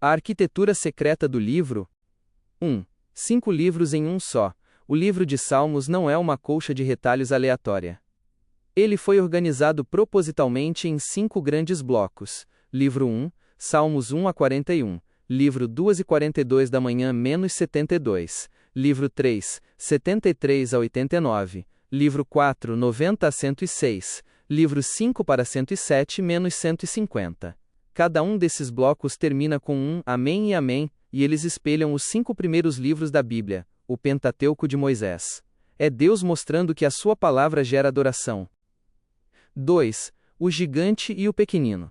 A arquitetura secreta do livro. 1. 5 livros em um só. O livro de Salmos não é uma colcha de retalhos aleatória. Ele foi organizado propositalmente em 5 grandes blocos. Livro 1, Salmos 1 a 41. Livro 2 e 42 da manhã menos 72. Livro 3, 73 a 89. Livro 4, 90 a 106. Livro 5 para 107 menos 150. Cada um desses blocos termina com um Amém e Amém, e eles espelham os 5 primeiros livros da Bíblia, o Pentateuco de Moisés. É Deus mostrando que a sua palavra gera adoração. 2. O gigante e o pequenino.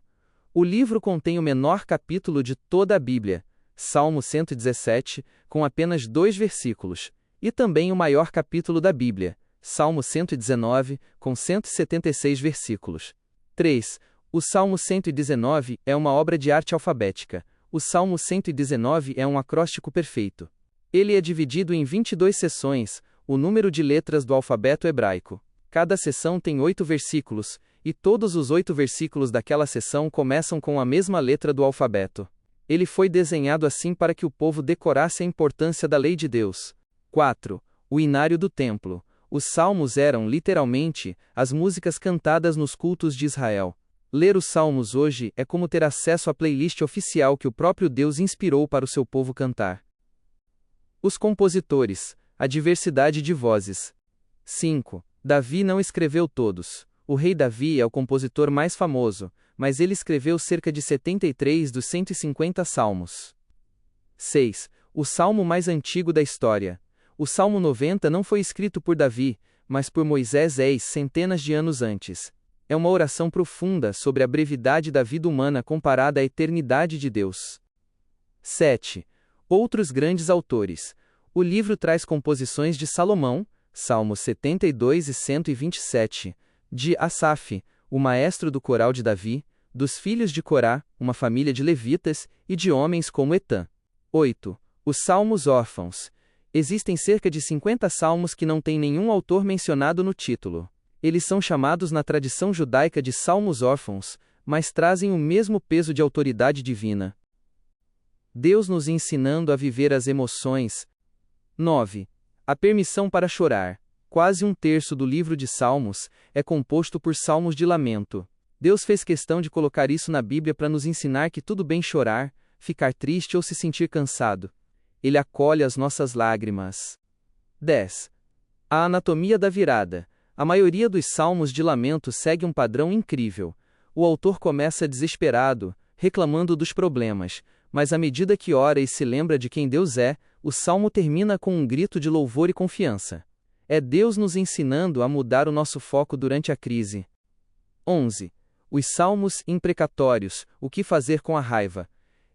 O livro contém o menor capítulo de toda a Bíblia, Salmo 117, com apenas 2 versículos, e também o maior capítulo da Bíblia, Salmo 119, com 176 versículos. 3. O Salmo 119 é uma obra de arte alfabética. O Salmo 119 é um acróstico perfeito. Ele é dividido em 22 seções, o número de letras do alfabeto hebraico. Cada seção tem 8 versículos, e todos os 8 versículos daquela seção começam com a mesma letra do alfabeto. Ele foi desenhado assim para que o povo decorasse a importância da lei de Deus. 4. O inário do templo. Os salmos eram, literalmente, as músicas cantadas nos cultos de Israel. Ler os salmos hoje é como ter acesso à playlist oficial que o próprio Deus inspirou para o seu povo cantar. Os compositores, a diversidade de vozes. 5. Davi não escreveu todos. O rei Davi é o compositor mais famoso, mas ele escreveu cerca de 73 dos 150 salmos. 6. O salmo mais antigo da história. O Salmo 90 não foi escrito por Davi, mas por Moisés centenas de anos antes. É uma oração profunda sobre a brevidade da vida humana comparada à eternidade de Deus. 7. Outros grandes autores. O livro traz composições de Salomão, Salmos 72 e 127, de Asaf, o maestro do coral de Davi, dos filhos de Corá, uma família de levitas, e de homens como Etã. 8. Os salmos órfãos. Existem cerca de 50 salmos que não têm nenhum autor mencionado no título. Eles são chamados na tradição judaica de salmos órfãos, mas trazem o mesmo peso de autoridade divina. Deus nos ensinando a viver as emoções. 9. A permissão para chorar. Quase 1/3 do livro de Salmos é composto por salmos de lamento. Deus fez questão de colocar isso na Bíblia para nos ensinar que tudo bem chorar, ficar triste ou se sentir cansado. Ele acolhe as nossas lágrimas. 10. A anatomia da virada. A maioria dos salmos de lamento segue um padrão incrível. O autor começa desesperado, reclamando dos problemas, mas à medida que ora e se lembra de quem Deus é, o salmo termina com um grito de louvor e confiança. É Deus nos ensinando a mudar o nosso foco durante a crise. 11. Os salmos imprecatórios, o que fazer com a raiva.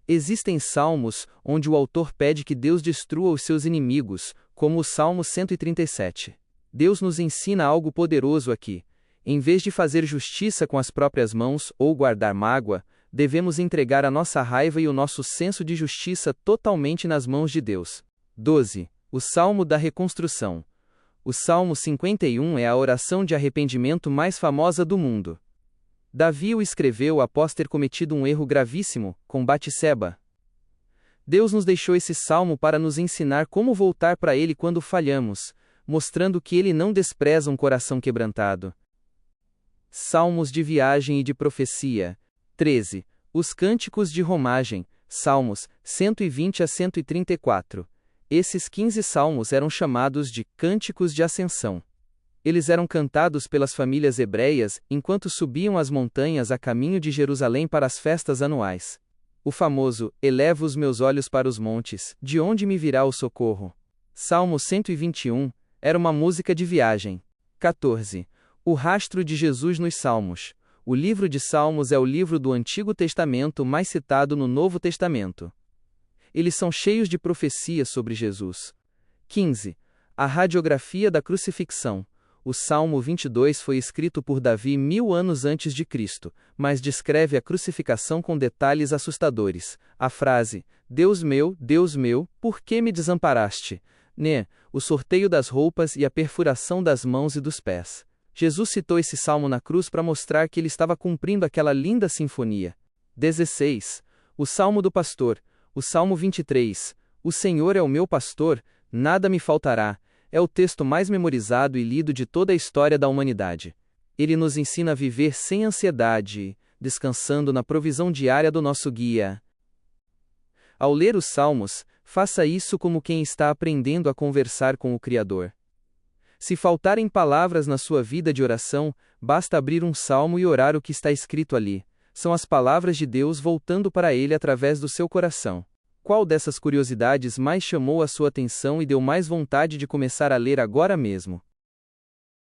Existem salmos onde o autor pede que Deus destrua os seus inimigos, como o Salmo 137. Deus nos ensina algo poderoso aqui. Em vez de fazer justiça com as próprias mãos ou guardar mágoa, devemos entregar a nossa raiva e o nosso senso de justiça totalmente nas mãos de Deus. 12. O Salmo da Reconstrução. O Salmo 51 é a oração de arrependimento mais famosa do mundo. Davi o escreveu após ter cometido um erro gravíssimo, com Batseba. Deus nos deixou esse salmo para nos ensinar como voltar para Ele quando falhamos, mostrando que Ele não despreza um coração quebrantado. Salmos de viagem e de profecia. 13. Os cânticos de romagem, Salmos 120 a 134. Esses 15 salmos eram chamados de cânticos de ascensão. Eles eram cantados pelas famílias hebreias enquanto subiam as montanhas a caminho de Jerusalém para as festas anuais. O famoso "Elevo os meus olhos para os montes, de onde me virá o socorro?" Salmo 121 era uma música de viagem. 14. O rastro de Jesus nos Salmos. O livro de Salmos é o livro do Antigo Testamento mais citado no Novo Testamento. Eles são cheios de profecias sobre Jesus. 15. A radiografia da crucifixão. O Salmo 22 foi escrito por Davi 1000 anos antes de Cristo, mas descreve a crucificação com detalhes assustadores. A frase, Deus meu, por que me desamparaste?", o sorteio das roupas e a perfuração das mãos e dos pés. Jesus citou esse salmo na cruz para mostrar que ele estava cumprindo aquela linda sinfonia. 16. O Salmo do Pastor. O Salmo 23. O Senhor é o meu pastor, nada me faltará. É o texto mais memorizado e lido de toda a história da humanidade. Ele nos ensina a viver sem ansiedade, descansando na provisão diária do nosso guia. Ao ler os Salmos, faça isso como quem está aprendendo a conversar com o Criador. Se faltarem palavras na sua vida de oração, basta abrir um salmo e orar o que está escrito ali. São as palavras de Deus voltando para ele através do seu coração. Qual dessas curiosidades mais chamou a sua atenção e deu mais vontade de começar a ler agora mesmo?